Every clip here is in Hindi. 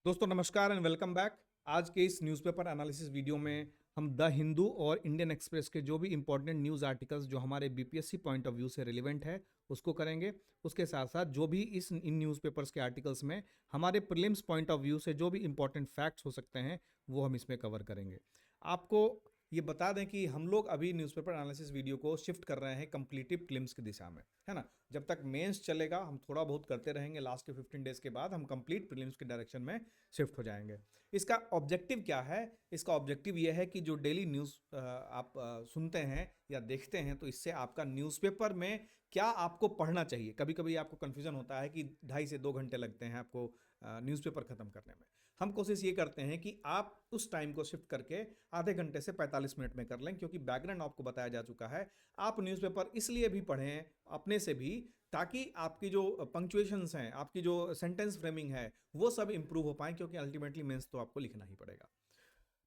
दोस्तों नमस्कार एंड वेलकम बैक। आज के इस न्यूज़पेपर एनालिसिस वीडियो में हम द हिंदू और इंडियन एक्सप्रेस के जो भी इंपॉर्टेंट न्यूज़ आर्टिकल्स जो हमारे बीपीएससी पॉइंट ऑफ व्यू से रिलेवेंट है उसको करेंगे। उसके साथ साथ जो भी इन न्यूज़पेपर्स के आर्टिकल्स में हमारे प्रीलिम्स पॉइंट ऑफ व्यू से जो भी इंपॉर्टेंट फैक्ट्स हो सकते हैं वो हम इसमें कवर करेंगे। आपको ये बता दें कि हम लोग अभी न्यूज़पेपर एनालिसिस वीडियो को शिफ्ट कर रहे हैं कंप्लीटिव प्रीलिम्स की दिशा में, है ना। जब तक मेंस चलेगा हम थोड़ा बहुत करते रहेंगे, लास्ट के 15 डेज के बाद हम कंप्लीट प्रीलिम्स के डायरेक्शन में शिफ्ट हो जाएंगे। इसका ऑब्जेक्टिव क्या है? इसका ऑब्जेक्टिव ये है कि जो डेली न्यूज़ आप सुनते हैं या देखते हैं तो इससे आपका न्यूज़पेपर में क्या आपको पढ़ना चाहिए। कभी कभी आपको कन्फ्यूजन होता है कि 2.5 से 2 घंटे लगते हैं आपको न्यूज़पेपर ख़त्म करने में। हम कोशिश ये करते हैं कि आप उस टाइम को शिफ्ट करके आधे घंटे से 45 मिनट में कर लें, क्योंकि बैकग्राउंड आपको बताया जा चुका है। आप न्यूज़पेपर इसलिए भी पढ़ें अपने से भी, ताकि आपकी जो पंक्चुएशंस हैं, आपकी जो सेंटेंस फ्रेमिंग है, वो सब इंप्रूव हो पाए, क्योंकि अल्टीमेटली मेंस तो आपको लिखना ही पड़ेगा।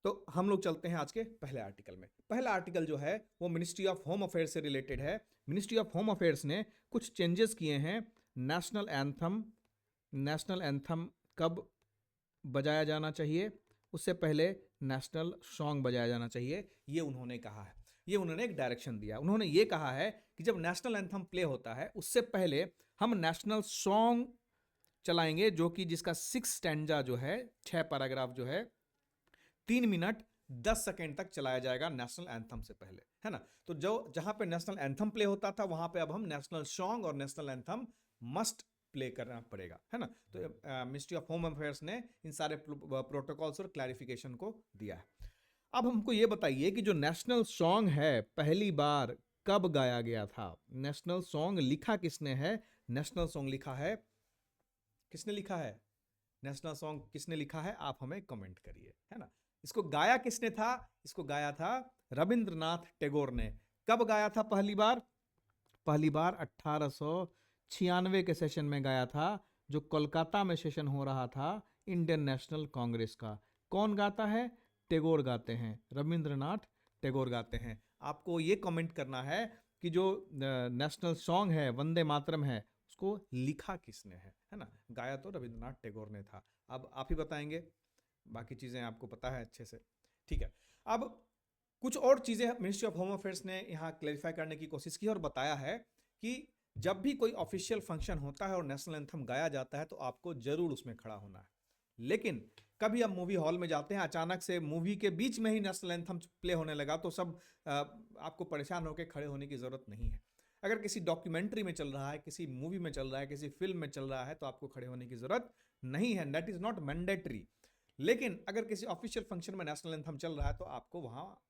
तो हम लोग चलते हैं आज के पहले आर्टिकल में। पहला आर्टिकल जो है वो मिनिस्ट्री ऑफ होम अफेयर्स से रिलेटेड है। मिनिस्ट्री ऑफ होम अफेयर्स ने कुछ चेंजेस किए हैं। नेशनल एंथम कब बजाया जाना चाहिए, उससे पहले नेशनल सॉन्ग बजाया जाना चाहिए, ये उन्होंने कहा है। ये उन्होंने एक डायरेक्शन दिया। उन्होंने ये कहा है कि जब नेशनल एंथम प्ले होता है उससे पहले हम नेशनल सॉन्ग चलाएंगे, जो कि जिसका 6 स्टैंजा जो है, 6 पैराग्राफ जो है, 3 मिनट 10 सेकेंड तक चलाया जाएगा नेशनल एंथम से पहले, है ना। तो जो जहां पे नेशनल एंथम प्ले होता था वहां पे अब हम नेशनल सॉन्ग और नेशनल एंथम मस्ट प्ले करना पड़ेगा, है ना। तो मिनिस्ट्री ऑफ होम अफेयर्स ने इन सारे प्रोटोकॉल्स और क्लैरिफिकेशन को दिया है। अब हमको ये बताइए कि जो नेशनल सॉन्ग है पहली बार कब गाया गया था। नेशनल सॉन्ग लिखा किसने है? नेशनल सॉन्ग लिखा है, किसने लिखा है? नेशनल सॉन्ग किसने लिखा है आप हमें कमेंट करिए, है ना। इसको गाया किसने था? इसको गाया था रविंद्रनाथ टैगोर ने। कब गाया था पहली बार? पहली बार 1896 के सेशन में गाया था, जो कोलकाता में सेशन हो रहा था इंडियन नेशनल कांग्रेस का। कौन गाता है? टैगोर गाते हैं, रविंद्रनाथ टैगोर गाते हैं। आपको ये कमेंट करना है कि जो नेशनल सॉन्ग है वंदे मातरम है उसको लिखा किसने है ना। गाया तो रविंद्रनाथ टैगोर ने था। अब आप ही बताएंगे, बाकी चीज़ें आपको पता है अच्छे से, ठीक है। अब कुछ और चीज़ें मिनिस्ट्री ऑफ होम अफेयर्स ने यहाँ क्लैरिफाई करने की कोशिश की और बताया है कि जब भी कोई ऑफिशियल फंक्शन होता है और नेशनल एंथम गाया जाता है तो आपको जरूर उसमें खड़ा होना है। लेकिन कभी आप मूवी हॉल में जाते हैं, अचानक से मूवी के बीच में ही नेशनल एंथम प्ले होने लगा तो सब आपको परेशान होकर खड़े होने की ज़रूरत नहीं है। अगर किसी डॉक्यूमेंट्री में चल रहा है, किसी मूवी में चल रहा है, किसी फिल्म में चल रहा है तो आपको खड़े होने की ज़रूरत नहीं है, दैट इज़ नॉट मैंडेटरी। लेकिन अगर किसी ऑफिशियल फंक्शन में नेशनल एंथम चल रहा है तो आपको वहाँ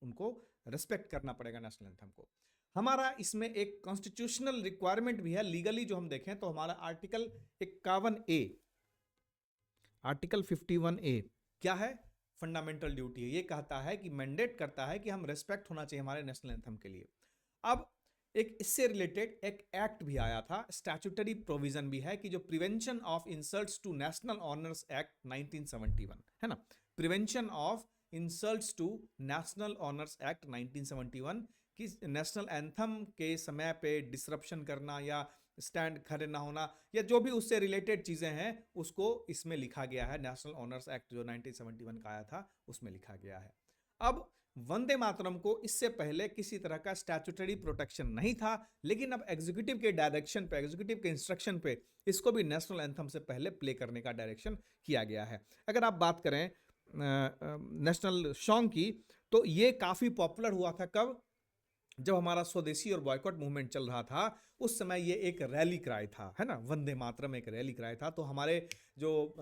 उनको रिस्पेक्ट करना पड़ेगा नेशनल एंथम को। हमारा इसमें एक कॉन्स्टिट्यूशनल रिक्वायरमेंट भी है। लीगली जो हम देखें तो हमारा आर्टिकल 51A, आर्टिकल 51A क्या है? फंडामेंटल ड्यूटी है। ये कहता है कि मैंडेट करता है कि हम रेस्पेक्ट होना चाहिए हमारे नेशनल एंथम के लिए। अब एक इससे रिलेटेड एक एक्ट भी आया था, स्टैट्यूटरी प्रोविजन भी है कि जो prevention of insults to national honours act 1971, है ना। Prevention of insults to national honours act 1971 कि नेशनल एंथम के समय पे डिसरप्शन करना या स्टैंड खड़े ना होना या जो भी उससे रिलेटेड चीज़ें हैं उसको इसमें लिखा गया है। नेशनल ऑनर्स एक्ट जो 1971 का आया था उसमें लिखा गया है। अब वंदे मातरम को इससे पहले किसी तरह का स्टैट्यूटरी प्रोटेक्शन नहीं था, लेकिन अब एग्जीक्यूटिव के डायरेक्शन पे, एग्जीक्यूटिव के इंस्ट्रक्शन पे इसको भी नेशनल एंथम से पहले प्ले करने का डायरेक्शन किया गया है। अगर आप बात करें नेशनल सॉन्ग की तो ये काफ़ी पॉपुलर हुआ था कब? जब हमारा स्वदेशी और बॉयकॉट मूवमेंट चल रहा था उस समय ये एक रैली क्राई था, है ना। वंदे मातरम एक रैली क्राई था। तो हमारे जो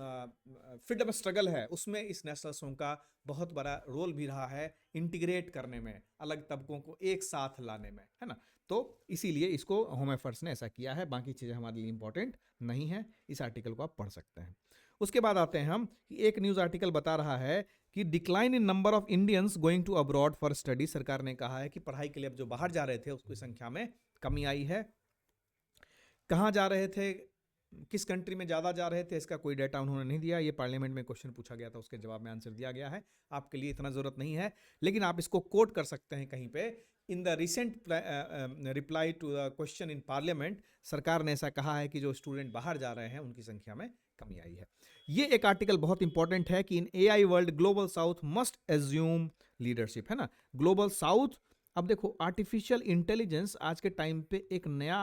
फ्रीडम स्ट्रगल है उसमें इस नेशनल सॉन्ग का बहुत बड़ा रोल भी रहा है, इंटीग्रेट करने में, अलग तबकों को एक साथ लाने में, है ना। तो इसीलिए इसको होम अफेयर्स ने ऐसा किया है। बाकी चीज़ें हमारे लिए इंपॉर्टेंट नहीं है। इस आर्टिकल को आप पढ़ सकते हैं। उसके बाद आते हैं हम कि एक न्यूज़ आर्टिकल बता रहा है कि decline in number of Indians going to abroad for study. सरकार ने कहा है कि पढ़ाई के लिए अब जो बाहर जा रहे थे उसकी संख्या में कमी आई है। कहाँ जा रहे थे, किस कंट्री में ज़्यादा जा रहे थे, इसका कोई डाटा उन्होंने नहीं दिया। ये पार्लियामेंट में क्वेश्चन पूछा गया था, उसके जवाब में आंसर दिया गया है। आपके लिए इतना ज़रूरत नहीं है, लेकिन आप इसको कोट कर सकते हैं कहीं पे। In the recent reply to the question in parliament, सरकार ने ऐसा कहा है कि जो स्टूडेंट बाहर जा रहे हैं उनकी संख्या में कमी आई है। ये एक आर्टिकल बहुत इंपॉर्टेंट है कि in AI world global south must assume leadership, है ना। ग्लोबल साउथ, अब देखो आर्टिफिशियल इंटेलिजेंस आज के टाइम पे एक नया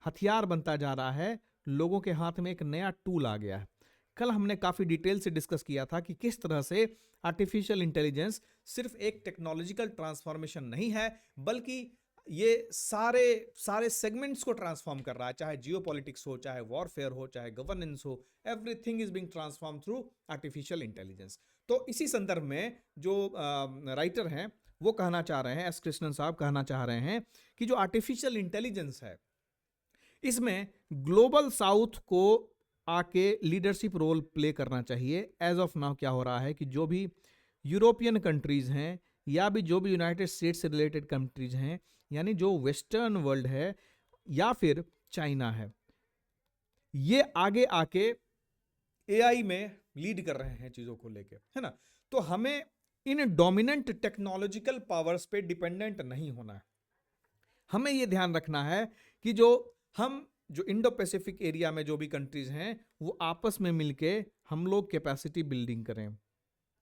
हथियार बनता जा रहा है, लोगों के हाथ में एक नया टूल आ गया है। कल हमने काफी डिटेल से डिस्कस किया था कि किस तरह से आर्टिफिशियल इंटेलिजेंस सिर्फ एक टेक्नोलॉजिकल ट्रांसफॉर्मेशन नहीं है, बल्कि ये सारे सारे सेगमेंट्स को ट्रांसफॉर्म कर रहा है, चाहे जियोपॉलिटिक्स हो, चाहे वॉरफेयर हो, चाहे गवर्नेंस हो, everything is being transform through artificial intelligence. तो इसी संदर्भ में जो राइटर हैं वो कहना चाह रहे हैं, एस कृष्णन साहब कहना चाह रहे हैं कि जो आर्टिफिशियल इंटेलिजेंस है इसमें ग्लोबल साउथ को आके लीडरशिप रोल प्ले करना चाहिए। एज ऑफ नाउ क्या हो रहा है कि जो भी यूरोपियन कंट्रीज हैं या भी जो भी यूनाइटेड स्टेट्स से रिलेटेड कंट्रीज हैं, यानी जो वेस्टर्न वर्ल्ड है या फिर चाइना है, ये आगे आके एआई में लीड कर रहे हैं चीजों को लेके, है ना। तो हमें इन डोमिनेंट टेक्नोलॉजिकल पावर्स पे डिपेंडेंट नहीं होना है। हमें यह ध्यान रखना है कि जो इंडो पैसिफिक एरिया में जो भी कंट्रीज हैं वो आपस में मिलके हम लोग कैपेसिटी बिल्डिंग करें।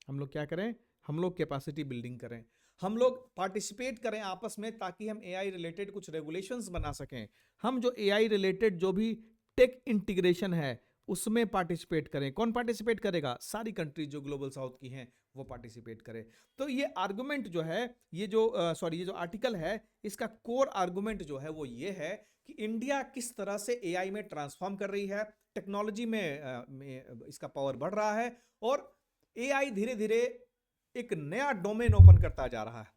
हम लोग क्या करें? हम लोग कैपेसिटी बिल्डिंग करें, हम लोग पार्टिसिपेट करें आपस में, ताकि हम एआई रिलेटेड कुछ रेगुलेशंस बना सकें। हम जो एआई रिलेटेड जो भी टेक इंटीग्रेशन है उसमें पार्टिसिपेट करें। कौन पार्टिसिपेट करेगा? सारी कंट्रीज जो ग्लोबल साउथ की हैं वो पार्टिसिपेट करें। तो ये आर्गुमेंट जो है, ये जो आर्टिकल है, इसका कोर आर्गुमेंट जो है वो ये है कि इंडिया किस तरह से एआई में ट्रांसफॉर्म कर रही है, टेक्नोलॉजी में इसका पावर बढ़ रहा है, और एआई धीरे धीरे एक नया डोमेन ओपन करता जा रहा है,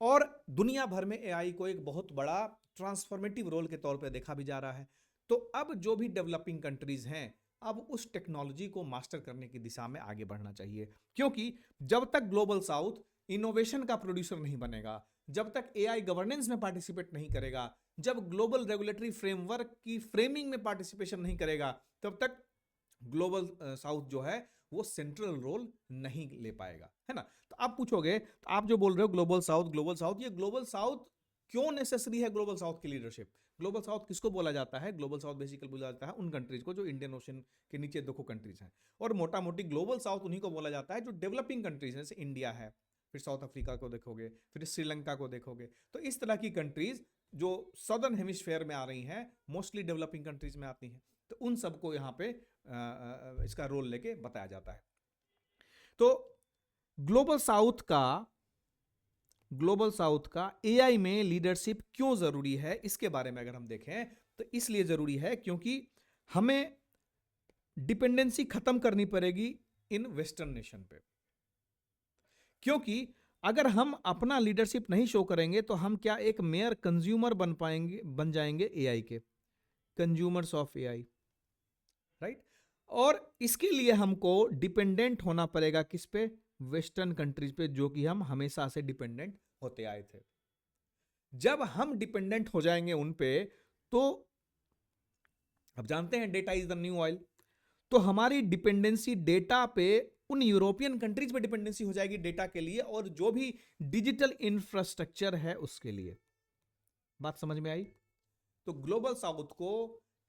और दुनिया भर में एआई को एक बहुत बड़ा ट्रांसफॉर्मेटिव रोल के तौर पे देखा भी जा रहा है। तो अब जो भी डेवलपिंग कंट्रीज हैं, अब उस टेक्नोलॉजी को मास्टर करने की दिशा में आगे बढ़ना चाहिए, क्योंकि जब तक ग्लोबल साउथ इनोवेशन का प्रोड्यूसर नहीं बनेगा, जब तक एआई गवर्नेंस में पार्टिसिपेट नहीं करेगा, जब ग्लोबल रेगुलेटरी फ्रेमवर्क की फ्रेमिंग में पार्टिसिपेशन नहीं करेगा, तब तक ग्लोबल साउथ जो है वो सेंट्रल रोल नहीं ले पाएगा, है ना। तो आप पूछोगे, तो आप जो बोल रहे हो ग्लोबल साउथ, ये ग्लोबल साउथ क्यों नेसेसरी है? ग्लोबल साउथ की लीडरशिप, ग्लोबल साउथ किसको बोला जाता है? ग्लोबल साउथ बेसिकली बोला जाता है उन कंट्रीज को जो इंडियन ओशन के नीचे देखो कंट्रीज हैं, और मोटा मोटी ग्लोबल साउथ उन्हीं को बोला जाता है जो डेवलपिंग कंट्रीज हैं, जैसे इंडिया है, फिर साउथ अफ्रीका को देखोगे, फिर श्रीलंका को देखोगे। तो इस तरह की कंट्रीज जो सदर्न हेमिस्फेयर में आ रही हैं, मोस्टली डेवलपिंग कंट्रीज में आती हैं, तो उन सबको यहाँ पे इसका रोल लेके बताया जाता है। तो ग्लोबल साउथ का एआई में लीडरशिप क्यों जरूरी है, इसके बारे में अगर हम देखें तो इसलिए जरूरी है क्योंकि हमें डिपेंडेंसी खत्म करनी पड़ेगी इन वेस्टर्न नेशन पे। क्योंकि अगर हम अपना लीडरशिप नहीं शो करेंगे तो हम क्या एक मेयर कंज्यूमर बन जाएंगे एआई के, कंज्यूमर्स ऑफ एआई, राइट। और इसके लिए हमको डिपेंडेंट होना पड़ेगा किस पे? वेस्टर्न कंट्रीज पे, जो कि हम हमेशा से डिपेंडेंट होते आए थे। जब हम डिपेंडेंट हो जाएंगे उन पे, तो अब जानते हैं data is the new oil, तो हमारी डिपेंडेंसी डेटा पे, उन यूरोपियन कंट्रीज पे डिपेंडेंसी हो जाएगी डेटा के लिए, और जो भी डिजिटल इंफ्रास्ट्रक्चर है उसके लिए। बात समझ में आई? तो ग्लोबल साउथ को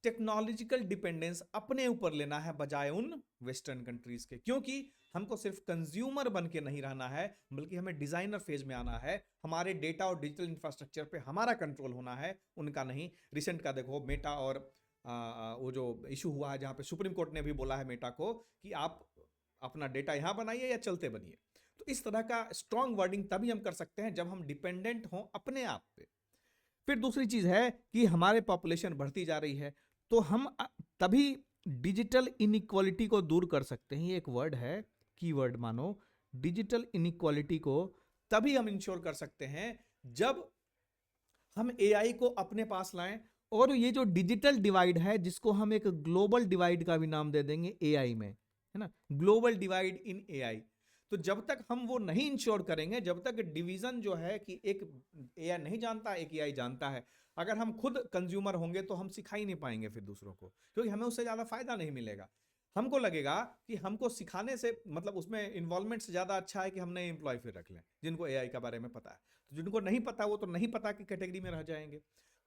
टेक्नोलॉजिकल डिपेंडेंस अपने ऊपर लेना है बजाय उन वेस्टर्न कंट्रीज के, क्योंकि हमको सिर्फ कंज्यूमर बन के नहीं रहना है, बल्कि हमें डिजाइनर फेज में आना है। हमारे डेटा और डिजिटल इंफ्रास्ट्रक्चर पे हमारा कंट्रोल होना है, उनका नहीं। रिसेंट का देखो, मेटा और वो जो इशू हुआ है, जहां पे सुप्रीम कोर्ट ने भी बोला है मेटा को कि आप अपना डेटा यहां बनाइए या चलते बनिए। तो इस तरह का स्ट्रॉन्ग वर्डिंग तभी हम कर सकते हैं जब हम डिपेंडेंट हों अपने आप पे। फिर दूसरी चीज है कि हमारे पॉपुलेशन बढ़ती जा रही है, तो हम तभी डिजिटल इनइक्वालिटी को दूर कर सकते हैं। ये एक वर्ड है, कीवर्ड मानो, डिजिटल इनइक्वालिटी को तभी हम इंश्योर कर सकते हैं जब हम एआई को अपने पास लाएं, और ये जो डिजिटल डिवाइड है, जिसको हम एक ग्लोबल डिवाइड का भी नाम दे देंगे एआई में, है ना, ग्लोबल डिवाइड इन एआई। तो जब तक हम वो नहीं इंश्योर करेंगे, जब तक डिवीजन जो है कि एक एआई नहीं जानता, एक एआई जानता है, अगर हम खुद कंज्यूमर होंगे तो हम सिखा ही नहीं पाएंगे फिर दूसरों को, क्योंकि हमें उससे ज्यादा फायदा नहीं मिलेगा। हमको लगेगा कि हमको सिखाने से, मतलब उसमें इन्वॉल्वमेंट से ज्यादा अच्छा है कि हम नए एम्प्लॉय फिर रख लें जिनको एआई के बारे में पता है। तो जिनको नहीं पता वो तो नहीं पता की कैटेगरी में रह जाएंगे।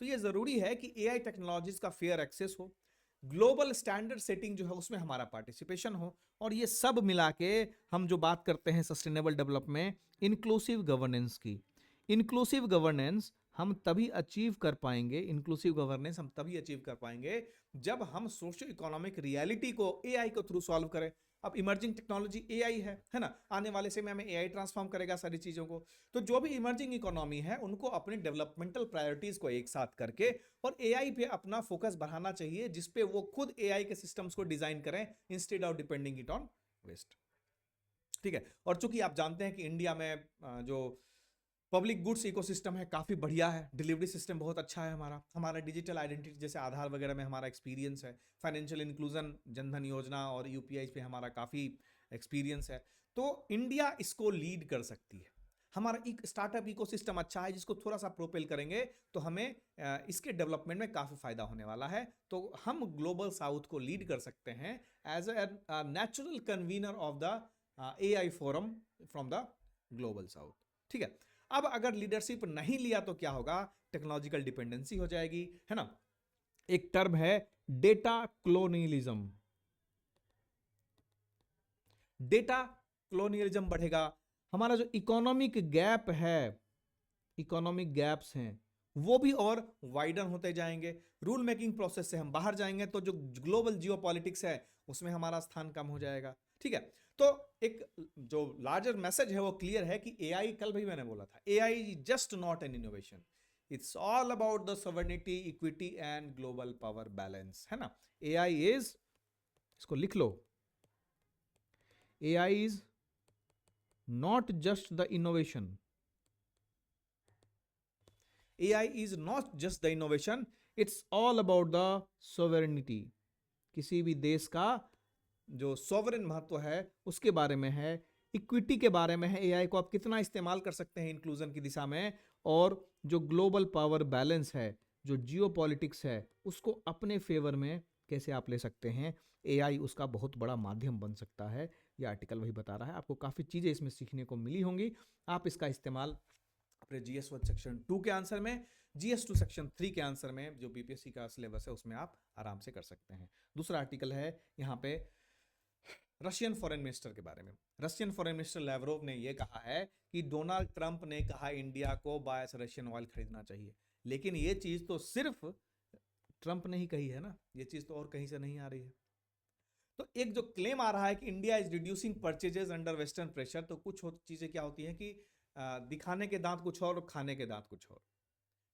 तो ये जरूरी है कि एआई टेक्नोलॉजीज का फेयर एक्सेस हो, ग्लोबल स्टैंडर्ड सेटिंग जो है उसमें हमारा पार्टिसिपेशन हो, और ये सब मिला के हम जो बात करते हैं सस्टेनेबल डेवलपमेंट, इंक्लूसिव गवर्नेंस की। इंक्लूसिव गवर्नेंस हम तभी अचीव कर पाएंगे, इंक्लूसिव गवर्नेंस हम तभी अचीव कर पाएंगे जब हम सोशो इकोनॉमिक रियलिटी को एआई के थ्रू सॉल्व करें। अब इमर्जिंग टेक्नोलॉजी एआई है ना, आने वाले समय में एआई ट्रांसफॉर्म करेगा सारी चीजों को। तो जो भी इमर्जिंग इकोनॉमी है उनको अपनी डेवलपमेंटल प्रायोरिटीज को एक साथ करके और एआई पे अपना फोकस बढ़ाना चाहिए, जिसपे वो खुद एआई के सिस्टम्स को डिजाइन करें instead of depending it on West. ठीक है, और चूंकि आप जानते हैं कि इंडिया में जो पब्लिक गुड्स इकोसिस्टम है काफ़ी बढ़िया है, डिलीवरी सिस्टम बहुत अच्छा है, हमारा डिजिटल आइडेंटिटी जैसे आधार वगैरह में हमारा एक्सपीरियंस है, फाइनेंशियल इंक्लूजन जनधन योजना और यूपीआई पे हमारा काफ़ी एक्सपीरियंस है। तो इंडिया इसको लीड कर सकती है। हमारा एक स्टार्टअप इकोसिस्टम अच्छा है जिसको थोड़ा सा प्रोपेल करेंगे तो हमें इसके डेवलपमेंट में काफ़ी फायदा होने वाला है। तो हम ग्लोबल साउथ को लीड कर सकते हैं as a natural convener of the AI forum from the Global South. ठीक है, अब अगर लीडरशिप नहीं लिया तो क्या होगा, टेक्नोलॉजिकल डिपेंडेंसी हो जाएगी, है ना। एक टर्म है डेटा क्लोनियलिज्म, डेटा क्लोनियलिज्म बढ़ेगा, हमारा जो इकोनॉमिक गैप है, इकोनॉमिक गैप्स हैं वो भी और वाइडन होते जाएंगे, रूल मेकिंग प्रोसेस से हम बाहर जाएंगे तो जो ग्लोबल जियोपॉलिटिक्स है उसमें हमारा स्थान कम हो जाएगा। ठीक है, तो एक जो लार्जर मैसेज है वो क्लियर है कि एआई, कल भी मैंने बोला था, AI just not an innovation, it's all about the sovereignty, equity and global power balance, है ना। एआई इज, इसको लिख लो, AI is not just the innovation, AI is not just the innovation, it's all about the sovereignty। किसी भी देश का जो सॉवरेन महत्व है उसके बारे में है, इक्विटी के बारे में है, AI को आप कितना इस्तेमाल कर सकते हैं इंक्लूजन की दिशा में, और जो ग्लोबल पावर बैलेंस है, जो जियोपॉलिटिक्स है, उसको अपने फेवर में कैसे आप ले सकते हैं। AI उसका बहुत बड़ा माध्यम बन सकता है, यह आर्टिकल वही बता रहा है। आपको काफ़ी चीज़ें इसमें सीखने को मिली होंगी, आप इसका इस्तेमाल अपने GS1 सेक्शन 2 के आंसर में, GS2 सेक्शन 3 के आंसर में, जो बीपीएससी का सिलेबस है उसमें आप आराम से कर सकते हैं। दूसरा आर्टिकल है यहाँ पे रशियन फॉरेन मिनिस्टर के बारे में। रशियन फॉरेन मिनिस्टर लैवरोव ने यह कहा है कि डोनाल्ड ट्रंप ने कहा इंडिया को बायस रशियन ऑयल खरीदना चाहिए, लेकिन ये चीज तो सिर्फ ट्रंप ने ही कही है ना, ये चीज तो और कहीं से नहीं आ रही है। तो एक जो क्लेम आ रहा है कि India is reducing purchases under western pressure, तो कुछ चीजें क्या होती हैं कि दिखाने के दांत कुछ और खाने के दांत कुछ और।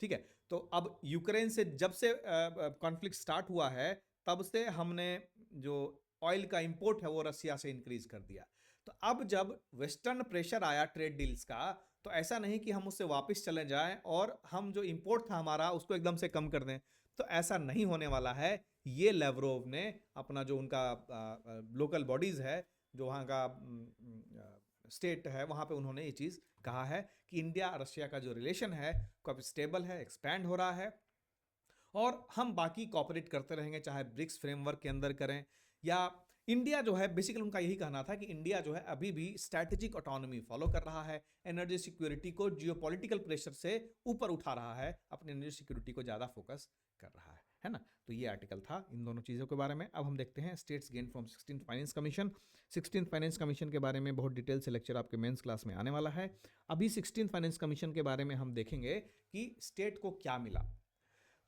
ठीक है, तो अब यूक्रेन से जब से कॉन्फ्लिक्ट स्टार्ट हुआ है तब से हमने जो ऑयल का इंपोर्ट है वो रसिया से इंक्रीज कर दिया। तो अब जब वेस्टर्न प्रेशर आया ट्रेड डील्स का, तो ऐसा नहीं कि हम उससे वापस चले जाएं और हम जो इंपोर्ट था हमारा उसको एकदम से कम कर दें, तो ऐसा नहीं होने वाला है। ये लैवरोव ने अपना जो उनका लोकल बॉडीज है, जो वहाँ का स्टेट है, वहाँ पे उन्होंने ये चीज़ कहा है कि इंडिया रशिया का जो रिलेशन है काफ़ी स्टेबल है, एक्सपैंड हो रहा है, और हम बाकी कॉपरेट करते रहेंगे, चाहे ब्रिक्स फ्रेमवर्क के अंदर करें या इंडिया जो है, बेसिकली उनका यही कहना था कि इंडिया जो है अभी भी स्ट्रैटेजिक ऑटोनॉमी फॉलो कर रहा है, एनर्जी सिक्योरिटी को जियोपॉलिटिकल प्रेशर से ऊपर उठा रहा है, अपनी एनर्जी सिक्योरिटी को ज़्यादा फोकस कर रहा है ना। तो ये आर्टिकल था इन दोनों चीज़ों के बारे में। अब हम देखते हैं states gain from 16th finance commission. 16th finance commission के बारे में बहुत डिटेल से लेक्चर आपके मेंस क्लास में आने वाला है। अभी 16th फाइनेंस कमीशन के बारे में हम देखेंगे कि स्टेट को क्या मिला।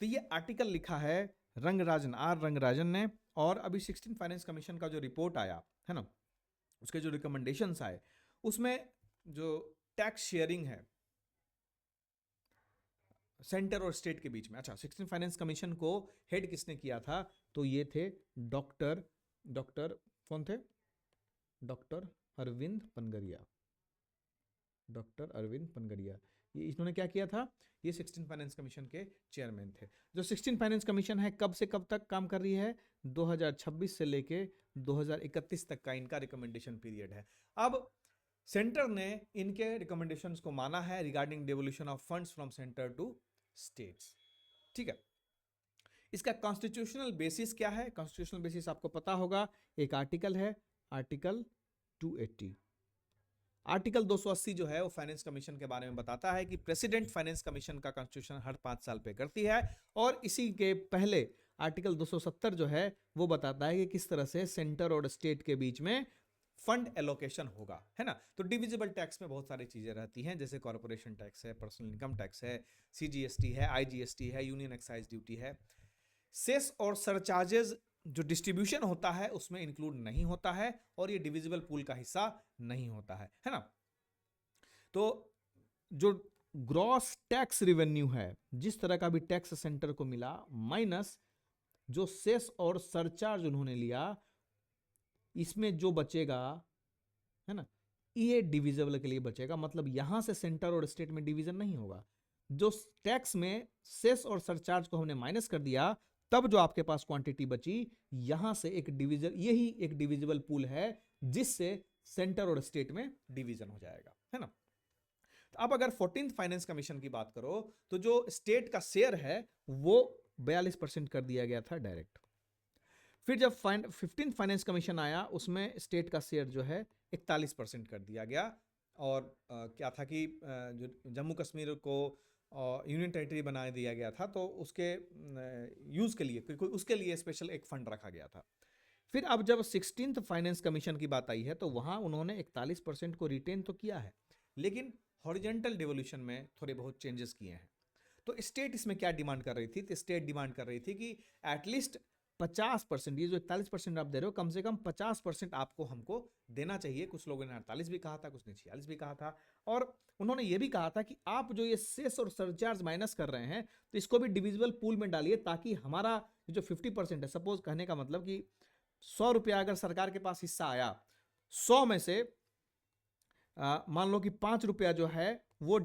तो ये आर्टिकल लिखा है रंगराजन, आर रंगराजन ने, और अभी 16th फाइनेंस कमीशन का जो रिपोर्ट आया है ना, उसके जो रिकमेंडेशंस आए उसमें जो टैक्स शेयरिंग है सेंटर और स्टेट के बीच में। अच्छा, 16th फाइनेंस कमीशन को हेड किसने किया था, तो ये थे डॉक्टर कौन थे, डॉक्टर अरविंद पनगरिया। डॉक्टर अरविंद पनगरिया, ये इन्होंने क्या किया था, ये 16th फाइनेंस कमीशन के चेयरमैन थे। जो 16th फाइनेंस कमीशन है कब से कब तक काम कर रही है, 2026 से लेके 2031 तक का इनका रिकमेंडेशन पीरियड है। अब सेंटर ने इनके रिकमेंडेशंस को माना है regarding devolution of funds from centre to states. ठीक है, इसका कॉन्स्टिट्यूशनल बेसिस क्या है, कॉन्स्टिट्यूशनल बेसिस आपको पता होगा, एक आर्टिकल है, आर्टिकल 280। आर्टिकल 280 जो है वो फाइनेंस कमीशन के बारे में बताता है कि प्रेसिडेंट फाइनेंस कमीशन का कॉन्स्टिट्यूशन हर 5 साल पे करती है, और इसी के पहले आर्टिकल 270 जो है वो बताता है कि किस तरह से सेंटर और स्टेट के बीच में फंड एलोकेशन होगा, है ना। तो डिविजिबल टैक्स में बहुत सारी चीजें रहती हैं, जैसे कॉर्पोरेशन टैक्स है, पर्सनल इनकम टैक्स है, सीजीएसटी है, आईजीएसटी है, यूनियन एक्साइज ड्यूटी है। सेस और सरचार्जेस जो डिस्ट्रीब्यूशन होता है उसमें इंक्लूड नहीं होता है और ये डिविजिबल पूल का हिस्सा नहीं होता है ना। तो जो ग्रॉस टैक्स रेवेन्यू है, जिस तरह का भी टैक्स सेंटर को मिला, माइनस जो सेस और सरचार्ज उन्होंने लिया, इसमें जो बचेगा, है ना, ये डिविजिबल के लिए बचेगा। मतलब यहां से सेंटर और स्टेट में डिवीजन नहीं होगा। जो टैक्स में सेस और सरचार्ज को हमने माइनस कर दिया, तब जो आपके पास क्वांटिटी बची, यहां से एक डिविजन, यही एक डिविजिबल पूल है जिससे सेंटर और स्टेट में डिवीजन हो जाएगा, है ना। तो अब अगर 14th फाइनेंस कमीशन की बात करो तो जो स्टेट का शेयर है वो 42% कर दिया गया था डायरेक्ट। फिर जब 15th फाइनेंस कमीशन आया, उसमें स्टेट का शेयर जो है 41% कर दिया गया। और क्या था कि जो जम्मू कश्मीर को यूनियन टेरिटरी बना दिया गया था, तो उसके यूज़ के लिए उसके लिए स्पेशल एक फंड रखा गया था। फिर अब जब 16th फाइनेंस कमीशन की बात आई है, तो वहाँ उन्होंने 41% को रिटेन तो किया है, लेकिन हॉरिजेंटल डिवोल्यूशन में थोड़े बहुत चेंजेस किए हैं। तो स्टेट इसमें क्या डिमांड कर रही थी? तो स्टेट डिमांड कर रही थी कि एटलीस्ट 50%, ये जो 41% आप दे रहे हो, कम से कम 50% आपको हमको देना चाहिए। कुछ लोगों ने 48 भी कहा था, कुछ ने 46 भी कहा था। और उन्होंने ये भी कहा था कि आप जो ये सेस और सरचार्ज माइनस कर रहे हैं, तो इसको भी डिविजिबल पूल में डालिए, ताकि हमारा जो 50% है, सपोज कहने का मतलब कि 100 रुपया अगर सरकार के पास हिस्सा आया, 100 में से मान लो कि 5 रुपया जो है वो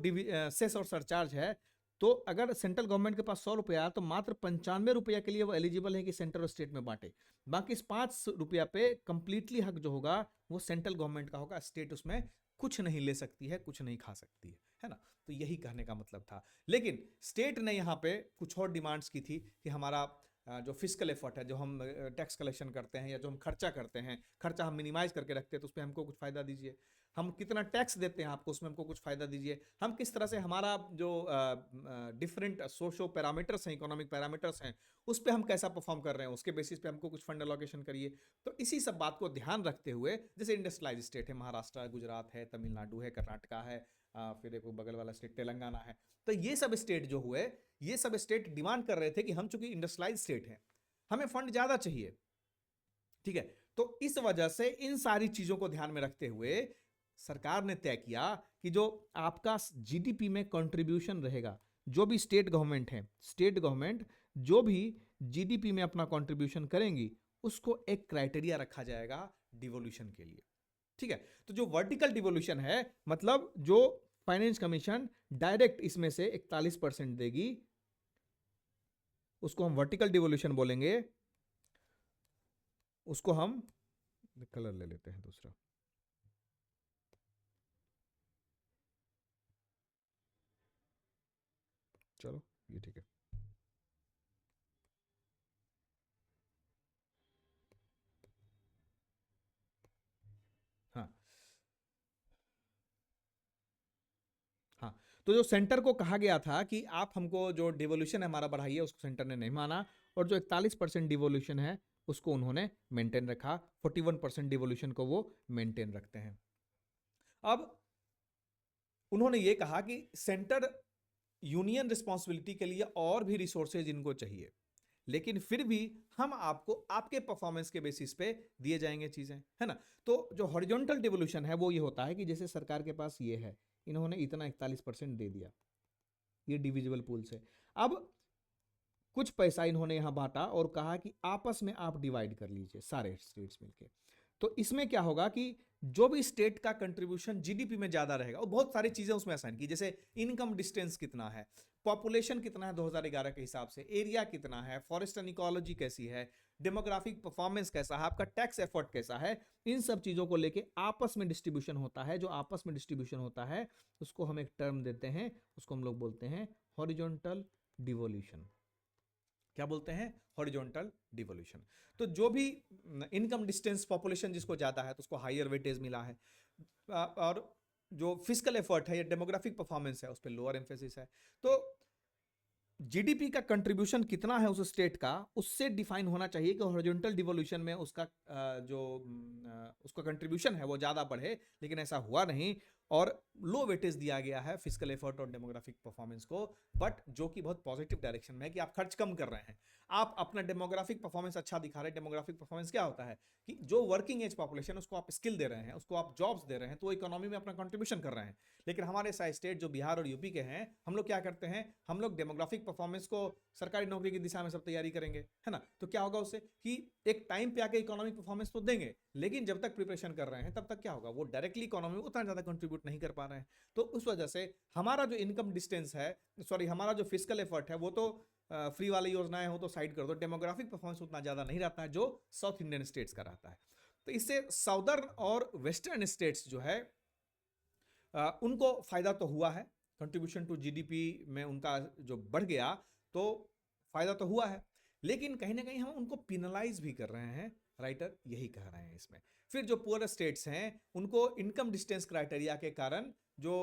सेस और सरचार्ज है, तो अगर सेंट्रल गवर्नमेंट के पास 100 रुपया तो मात्र 95 रुपया के लिए वो एलिजिबल है कि सेंटर और स्टेट में बांटे। बाकी इस 5 रुपया पे कंप्लीटली हक जो होगा वो सेंट्रल गवर्नमेंट का होगा। स्टेट उसमें कुछ नहीं ले सकती है, कुछ नहीं खा सकती है ना। तो यही कहने का मतलब था। लेकिन स्टेट ने यहाँ पे कुछ और डिमांड्स की थी कि हमारा जो फिजिकल एफर्ट है, जो हम टैक्स कलेक्शन करते हैं या जो हम खर्चा करते हैं, खर्चा हम मिनिमाइज करके रखते हैं, तो उस पर हमको कुछ फायदा दीजिए। हम कितना टैक्स देते हैं आपको, उसमें हमको कुछ फायदा दीजिए। हम किस तरह से हमारा जो डिफरेंट सोशो पैरामीटर्स हैं, इकोनॉमिक पैरामीटर्स हैं, उस पर हम कैसा परफॉर्म कर रहे हैं, उसके बेसिस पे हमको कुछ फंड एलोकेशन करिए। तो इसी सब बात को ध्यान रखते हुए, जैसे इंडस्ट्रियलाइज स्टेट है, महाराष्ट्र, गुजरात है, तमिलनाडु है, कर्नाटका है, फिर एक बगल वाला स्टेट तेलंगाना है, तो ये सब स्टेट जो हुए, ये सब स्टेट डिमांड कर रहे थे कि हम चूंकि इंडस्ट्रियलाइज स्टेट हैं, हमें फंड ज्यादा चाहिए, ठीक है। तो इस वजह से इन सारी चीजों को ध्यान में रखते हुए सरकार ने तय किया कि जो आपका जीडीपी में कंट्रीब्यूशन रहेगा, जो भी स्टेट गवर्नमेंट है, स्टेट गवर्नमेंट जो भी जीडीपी में अपना कंट्रीब्यूशन करेंगी, उसको एक क्राइटेरिया रखा जाएगा डिवोल्यूशन के लिए, ठीक है। तो जो वर्टिकल डिवोल्यूशन है, मतलब जो फाइनेंस कमीशन डायरेक्ट इसमें से 41% देगी, उसको हम वर्टिकल डिवोल्यूशन बोलेंगे। उसको हम कलर ले लेते हैं दूसरा, चलो ये ठीक है। हाँ हाँ, तो जो सेंटर को कहा गया था कि आप हमको जो डिवोल्यूशन है हमारा बढ़ाइए, उसको सेंटर ने नहीं माना, और जो 41% डिवोल्यूशन है उसको उन्होंने मेंटेन रखा, 41% डिवोल्यूशन को वो मेंटेन रखते हैं। अब उन्होंने ये कहा कि सेंटर यूनियन रिस्पॉन्सिबिलिटी के लिए और भी रिसोर्सेज इनको चाहिए, लेकिन फिर भी हम आपको आपके परफॉर्मेंस के बेसिस पे दिए जाएंगे चीजें, है ना। तो जो हॉरिजॉन्टल डिवोल्यूशन है वो ये होता है कि जैसे सरकार के पास ये है, इन्होंने इतना 41% दे दिया ये डिविजिबल पूल से, अब कुछ पैसा इन्होंने यहां बांटा और कहा कि आपस में आप डिवाइड कर लीजिए सारे स्टेट्स मिलके। तो इसमें क्या होगा कि जो भी स्टेट का कंट्रीब्यूशन जीडीपी में ज्यादा रहेगा, और बहुत सारी चीजें उसमें असाइन की, जैसे इनकम डिस्टेंस कितना है, पॉपुलेशन कितना है 2011 के हिसाब से, एरिया कितना है, फॉरेस्ट एंड इकोलॉजी कैसी है, डेमोग्राफिक परफॉर्मेंस कैसा है, आपका टैक्स एफर्ट कैसा है, इन सब चीजों को लेके आपस में डिस्ट्रीब्यूशन होता है। जो आपस में डिस्ट्रीब्यूशन होता है उसको हम एक टर्म देते हैं, उसको हम लोग बोलते हैं हॉरिजॉन्टल डिवोल्यूशन। क्या बोलते हैं? Horizontal devolution. तो जो भी इनकम डिस्टेंस पॉपुलेशन जिसको ज्यादा है तो उसको हायर वेटेज मिला है, और जो फिजिकल एफर्ट है या डेमोग्राफिक परफॉर्मेंस है उस पर लोअर एम्फेसिस है। तो जीडीपी का कंट्रीब्यूशन कितना है उस स्टेट का, उससे डिफाइन होना चाहिए कि हॉरिजॉन्टल डिवोल्यूशन में उसका उसका कंट्रीब्यूशन है वो ज़्यादा बढ़े, लेकिन ऐसा हुआ नहीं और लो वेटेज दिया गया है फिजिकल एफर्ट और डेमोग्राफिक परफॉर्मेंस को, बट जो कि बहुत पॉजिटिव डायरेक्शन में है कि आप खर्च कम कर रहे हैं, आप अपना डेमोग्राफिक परफॉर्मेंस अच्छा दिखा रहे हैं। डेमोग्राफिक परफॉर्मेंस क्या होता है कि जो वर्किंग एज पॉपुलेशन उसको आप स्किल दे रहे हैं, उसको आप जॉब्स दे रहे हैं, तो वो इकोनॉमी में अपना कंट्रीब्यूशन कर रहे हैं। लेकिन हमारे सारे स्टेट जो बिहार और यूपी के हैं, हम लोग क्या करते हैं, हम लोग डेमोग्राफिक परफॉर्मेंस को सरकारी नौकरी की दिशा में सब तैयारी करेंगे, है ना। तो क्या होगा उससे कि एक टाइम पे आके इकोनॉमिक परफॉर्मेंस तो देंगे, लेकिन जब तक प्रिपरेशन कर रहे हैं तब तक क्या होगा, वो डायरेक्टली इकोनॉमी में उतना ज्यादा कंट्रीब्यूट नहीं कर पा रहे हैं। तो उस वजह से हमारा जो इनकम डिस्टेंस है, सॉरी हमारा जो फिजिकल एफर्ट है, वो तो फ्री वाली योजनाएं हो तो साइड कर दो, डेमोग्राफिक परफॉर्मेंस उतना ज्यादा नहीं रहता है जो साउथ इंडियन स्टेट्स का रहता है। तो इससे साउदर्न और वेस्टर्न स्टेट्स जो है उनको फायदा तो हुआ है, कंट्रीब्यूशन टू जीडीपी में उनका जो बढ़ गया तो फायदा तो हुआ है, लेकिन कहीं ना कहीं हम उनको पिनलाइज भी कर रहे हैं, राइटर यही कह रहे हैं इसमें। फिर जो पुअर स्टेट्स हैं उनको इनकम डिस्टेंस क्राइटेरिया के कारण जो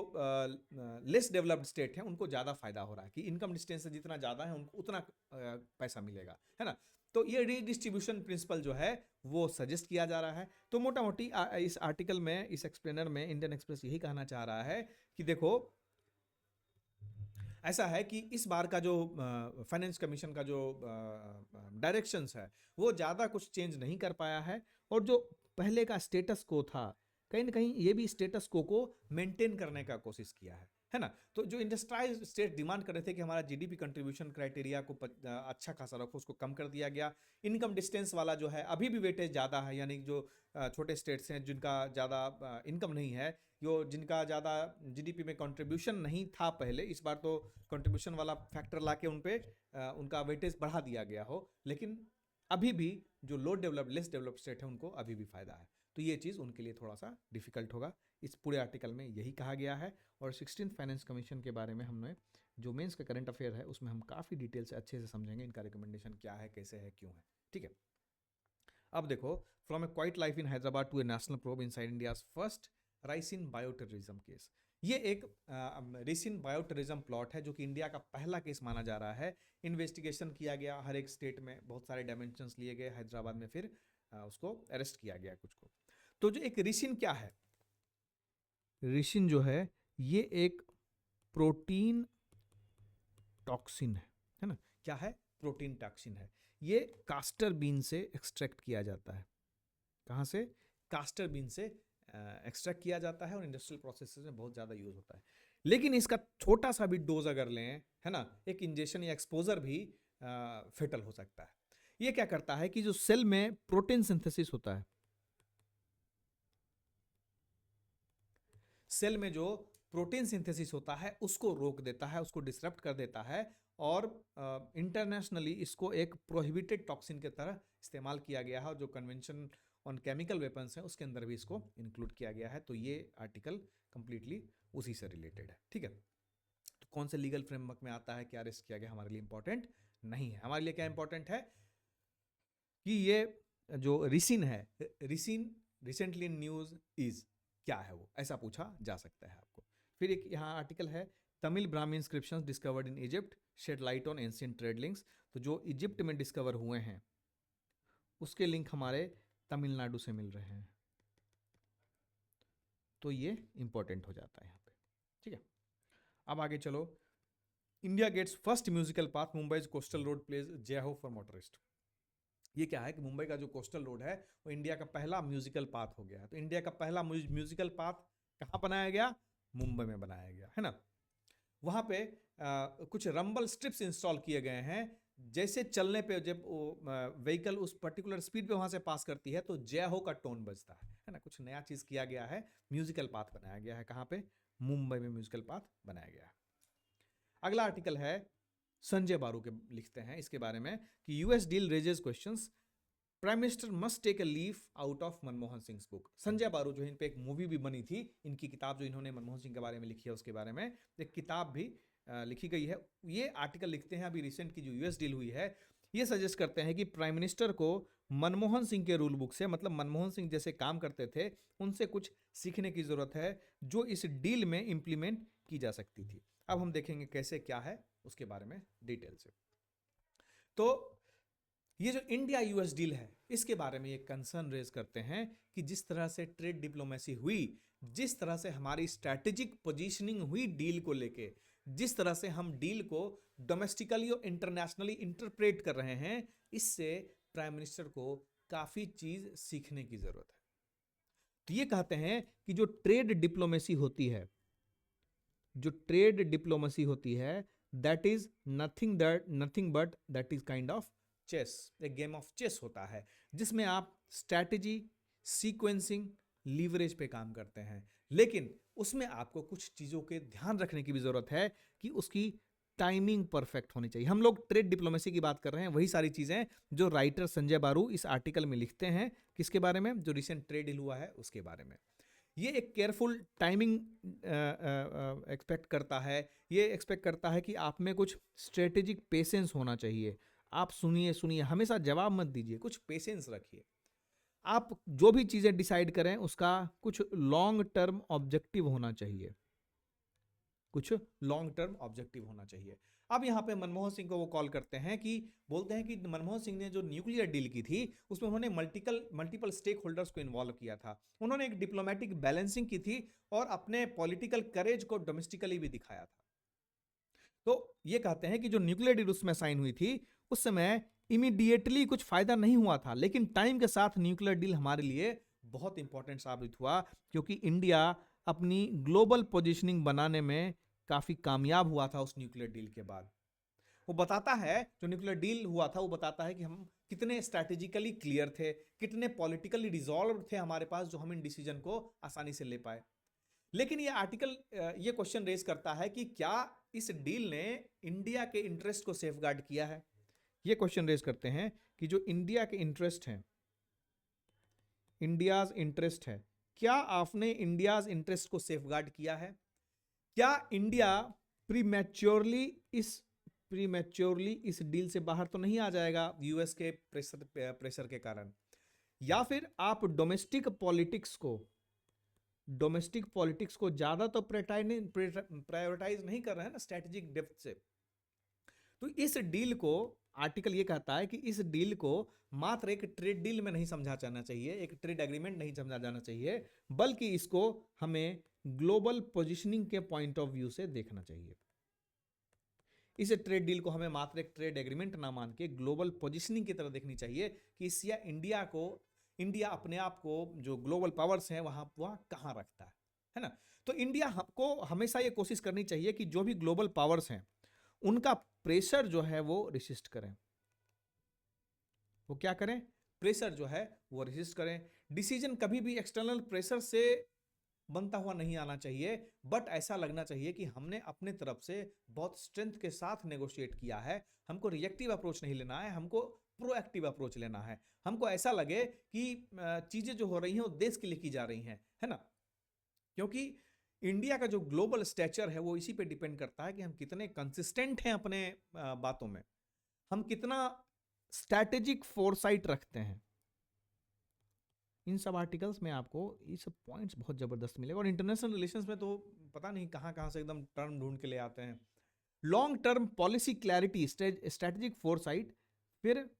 लेस डेवलप्ड स्टेट हैं उनको ज़्यादा फायदा हो रहा है कि इनकम डिस्टेंस से जितना ज़्यादा है उनको उतना पैसा मिलेगा, है ना। तो ये रीडिस्ट्रीब्यूशन प्रिंसिपल जो है वो सजेस्ट किया जा रहा है। तो मोटा मोटी इस आर्टिकल में, इस एक्सप्लेनर में इंडियन एक्सप्रेस यही कहना चाह रहा है कि देखो ऐसा है कि इस बार का जो फाइनेंस कमीशन का जो डायरेक्शंस है वो ज़्यादा कुछ चेंज नहीं कर पाया है, और जो पहले का स्टेटस को था कहीं ना कहीं ये भी स्टेटस को मेंटेन करने का कोशिश किया है ना। तो जो इंडस्ट्रियलाइज्ड स्टेट डिमांड कर रहे थे कि हमारा जीडीपी कंट्रीब्यूशन क्राइटेरिया को अच्छा खासा रखो, उसको कम कर दिया गया। इनकम डिस्टेंस वाला जो है अभी भी वेटेज ज़्यादा है, यानी जो छोटे स्टेट्स हैं जिनका ज़्यादा इनकम नहीं है, जो जिनका ज़्यादा जीडीपी में कंट्रीब्यूशन नहीं था पहले, इस बार तो कंट्रीब्यूशन वाला फैक्टर ला के उन पे उनका वेटेज बढ़ा दिया गया हो, लेकिन अभी भी जो लो डेवलप्ड, लेस डेवलप्ड स्टेट है उनको अभी भी फायदा है। तो ये चीज़ उनके लिए थोड़ा सा डिफिकल्ट होगा। इस पूरे आर्टिकल में यही कहा गया है। और 16th फाइनेंस कमीशन के बारे में हमने जो मेंस का करंट अफेयर है उसमें हम काफ़ी डिटेल से अच्छे से समझेंगे इनका रिकमेंडेशन क्या है, कैसे है, क्यों है, ठीक है। अब देखो, from a quiet life in Hyderabad to a national probe inside India's first ricin bioterrorism case. ये एक रेसिन बायोटेररिज्म प्लॉट है जो कि इंडिया का पहला केस माना जा रहा है। इन्वेस्टिगेशन किया गया, हर एक स्टेट में बहुत सारे डायमेंशंस लिए गए, हैदराबाद में फिर उसको अरेस्ट किया गया कुछ को। तो जो एक रेसिन क्या है, रेसिन जो है ये एक प्रोटीन टॉक्सिन है ना। क्या है? प्रोटीन टॉक्सिन है। ये कास्टर बीन से एक्सट्रैक्ट किया जाता है। कहाँ से? कास्टर बीन से एक्सट्रैक्ट किया जाता है और इंडस्ट्रियल प्रोसेसेस में बहुत ज़्यादा यूज होता है। लेकिन इसका छोटा सा भी डोज अगर लें, है ना, एक इंजेक्शन या एक्सपोजर भी फेटल हो सकता है। ये क्या करता है कि जो सेल में प्रोटीन सिंथेसिस होता है, सेल में जो प्रोटीन सिंथेसिस होता है उसको रोक देता है, उसको डिसरप्ट कर देता है, और इंटरनेशनली इसको एक प्रोहिबिटेड टॉक्सिन की तरह इस्तेमाल किया गया है, और जो कन्वेंशन ऑन केमिकल वेपन्स है उसके अंदर भी इसको इंक्लूड किया गया है। तो ये आर्टिकल कंप्लीटली उसी से रिलेटेड है, ठीक है। तो कौन से लीगल फ्रेमवर्क में आता है, क्या अरेस्ट किया गया, हमारे लिए इंपॉर्टेंट नहीं है। हमारे लिए क्या इंपॉर्टेंट है कि ये जो रिसिन है, ricin recently in news is क्या है, वो ऐसा पूछा जा सकता है आपको। फिर एक यहाँ आर्टिकल है, Tamil Brahmi inscriptions discovered in Egypt shed light on ancient trade links. तो जो इजिप्ट में डिस्कवर हुए हैं उसके लिंक हमारे तमिलनाडु से मिल रहे हैं, तो ये इंपॉर्टेंट हो जाता है यहाँ पे, ठीक है। अब आगे चलो, India gets first musical path, Mumbai coastal road plays Jai Ho for motorist. ये क्या है कि मुंबई का जो कोस्टल रोड है वो इंडिया का पहला म्यूजिकल पाथ हो गया है। तो इंडिया का पहला म्यूजिकल पाथ कहाँ बनाया गया? मुंबई में बनाया गया, है ना। वहाँ पे कुछ रंबल स्ट्रिप्स इंस्टॉल किए गए हैं, जैसे चलने पे जब व्हीकल उस पर्टिकुलर स्पीड पे वहाँ से पास करती है तो जय हो का टोन बजता है ना। कुछ नया चीज़ किया गया है, म्यूजिकल पाथ बनाया गया है। कहाँ पे? मुंबई में म्यूजिकल पाथ बनाया गया है। अगला आर्टिकल है, संजय बारू के लिखते हैं इसके बारे में कि US deal raises questions, prime minister must take a leaf out of Manmohan Singh book. Sanjaya Baru जो है, इन पे एक मूवी भी बनी थी, इनकी किताब जो इन्होंने मनमोहन सिंह के बारे में लिखी है उसके बारे में एक किताब भी लिखी गई है। ये आर्टिकल लिखते हैं, अभी रिसेंट की जो यूएस डील हुई है ये सजेस्ट करते हैं कि प्राइम मिनिस्टर को मनमोहन सिंह के रूल बुक से, मतलब मनमोहन सिंह जैसे काम करते थे उनसे कुछ सीखने की जरूरत है जो इस डील में इंप्लीमेंट की जा सकती थी। अब हम देखेंगे कैसे क्या है उसके बारे में डिटेल से। तो ये जो इंडिया यूएस डील है इसके बारे में ये कंसर्न रेज करते हैं कि जिस तरह से ट्रेड डिप्लोमेसी हुई, जिस तरह से हमारी स्ट्रैटेजिक पोजीशनिंग हुई डील को लेके, जिस तरह से हम डील को डोमेस्टिकली और इंटरनेशनली इंटरप्रेट कर रहे हैं, इससे प्राइम मिनिस्टर को काफी चीज सीखने की जरूरत है। तो ये कहते हैं कि जो ट्रेड डिप्लोमेसी होती है, जो ट्रेड डिप्लोमेसी होती है, that is nothing but that is kind of chess, एक गेम ऑफ चेस होता है जिसमें आप स्ट्रैटेजी, सीक्वेंसिंग, लीवरेज पे काम करते हैं, लेकिन उसमें आपको कुछ चीजों के ध्यान रखने की भी जरूरत है कि उसकी टाइमिंग परफेक्ट होनी चाहिए। हम लोग ट्रेड डिप्लोमेसी की बात कर रहे हैं, वही सारी चीजें जो राइटर संजय बारू इस आर्टिकल में लिखते हैं। किसके बारे में? जो रिसेंट ट्रेड डील हुआ है उसके बारे में। ये एक केयरफुल टाइमिंग एक्सपेक्ट करता है, ये एक्सपेक्ट करता है कि आप में कुछ स्ट्रेटेजिक पेशेंस होना चाहिए। आप सुनिए, हमेशा जवाब मत दीजिए, कुछ पेशेंस रखिए। आप जो भी चीजें डिसाइड करें उसका कुछ लॉन्ग टर्म ऑब्जेक्टिव होना चाहिए, कुछ लॉन्ग टर्म ऑब्जेक्टिव होना चाहिए। अब यहाँ पे मनमोहन सिंह को वो कॉल करते हैं कि बोलते हैं कि मनमोहन सिंह ने जो न्यूक्लियर डील की थी उसमें उन्होंने मल्टीपल स्टेक होल्डर्स को इन्वॉल्व किया था, उन्होंने एक डिप्लोमेटिक बैलेंसिंग की थी और अपने पॉलिटिकल करेज को डोमेस्टिकली भी दिखाया था। तो ये कहते हैं कि जो न्यूक्लियर डील उसमें साइन हुई थी उस समय इमीडिएटली कुछ फायदा नहीं हुआ था, लेकिन टाइम के साथ न्यूक्लियर डील हमारे लिए बहुत इंपॉर्टेंट साबित हुआ, क्योंकि इंडिया अपनी ग्लोबल पोजीशनिंग बनाने में काफी कामयाब हुआ था उस न्यूक्लियर डील के बाद। वो बताता है, जो न्यूक्लियर डील हुआ था वो बताता है कि हम कितने स्ट्रैटेजिकली क्लियर थे, कितने पॉलिटिकली रिजॉल्व थे हमारे पास, जो हम इन डिसीजन को आसानी से ले पाए। लेकिन ये आर्टिकल ये क्वेश्चन रेज करता है कि क्या इस डील ने इंडिया के इंटरेस्ट को सेफगार्ड किया है? ये क्वेश्चन रेज करते हैं कि जो इंडिया के इंटरेस्ट हैं, इंडियाज इंटरेस्ट है, क्या आपने इंडियाज इंटरेस्ट को सेफगार्ड किया है? क्या इंडिया प्रीमैच्योरली इस डील से बाहर तो नहीं आ जाएगा यूएस के प्रेशर के कारण? या फिर आप डोमेस्टिक पॉलिटिक्स को ज्यादा तो प्रायोरिटाइज नहीं कर रहे हैं ना स्ट्रैटेजिक डेप्थ से? तो इस डील को, आर्टिकल ये कहता है कि इस डील को मात्र एक ट्रेड डील में नहीं समझा जाना चाहिए, एक ट्रेड एग्रीमेंट नहीं समझा जाना चाहिए, बल्कि इसको हमें ग्लोबल पोजीशनिंग के पॉइंट ऑफ व्यू से देखना चाहिए। इस ट्रेड डील को हमें मात्र एक ट्रेड एग्रीमेंट ना मान के ग्लोबल पोजीशनिंग की तरह देखनी चाहिए कि इससे इंडिया अपने आप को जो ग्लोबल पावर्स हैं वहां कहां रखता है ना? तो इंडिया को हमेशा ये कोशिश करनी चाहिए कि जो भी ग्लोबल पावर्स हैं उनका प्रेशर जो है वो रेसिस्ट करें। वो क्या करें? प्रेशर जो है वो रेसिस्ट करें। डिसीजन कभी भी एक्सटर्नल प्रेशर से बनता हुआ नहीं आना चाहिए, बट ऐसा लगना चाहिए कि हमने अपने तरफ से बहुत स्ट्रेंथ के साथ नेगोशिएट किया है। हमको रिएक्टिव अप्रोच नहीं लेना है, हमको प्रोएक्टिव अप्रोच लेना है। हमको ऐसा लगे कि चीजें जो हो रही हैं वो देश के लिए की जा रही हैं, है ना? क्योंकि इंडिया का जो ग्लोबल स्टैचर है वो इसी पे डिपेंड करता है कि हम कितने कंसिस्टेंट हैं अपने बातों में, हम कितना स्ट्रैटेजिक फोरसाइट रखते हैं। इन सब आर्टिकल्स में आपको ये सब पॉइंट्स बहुत जबरदस्त मिलेगा। और इंटरनेशनल रिलेशंस में तो पता नहीं कहां कहां से एकदम टर्म ढूंढ के ले आते हैं। Long term policy clarity, strategic foresight, फिर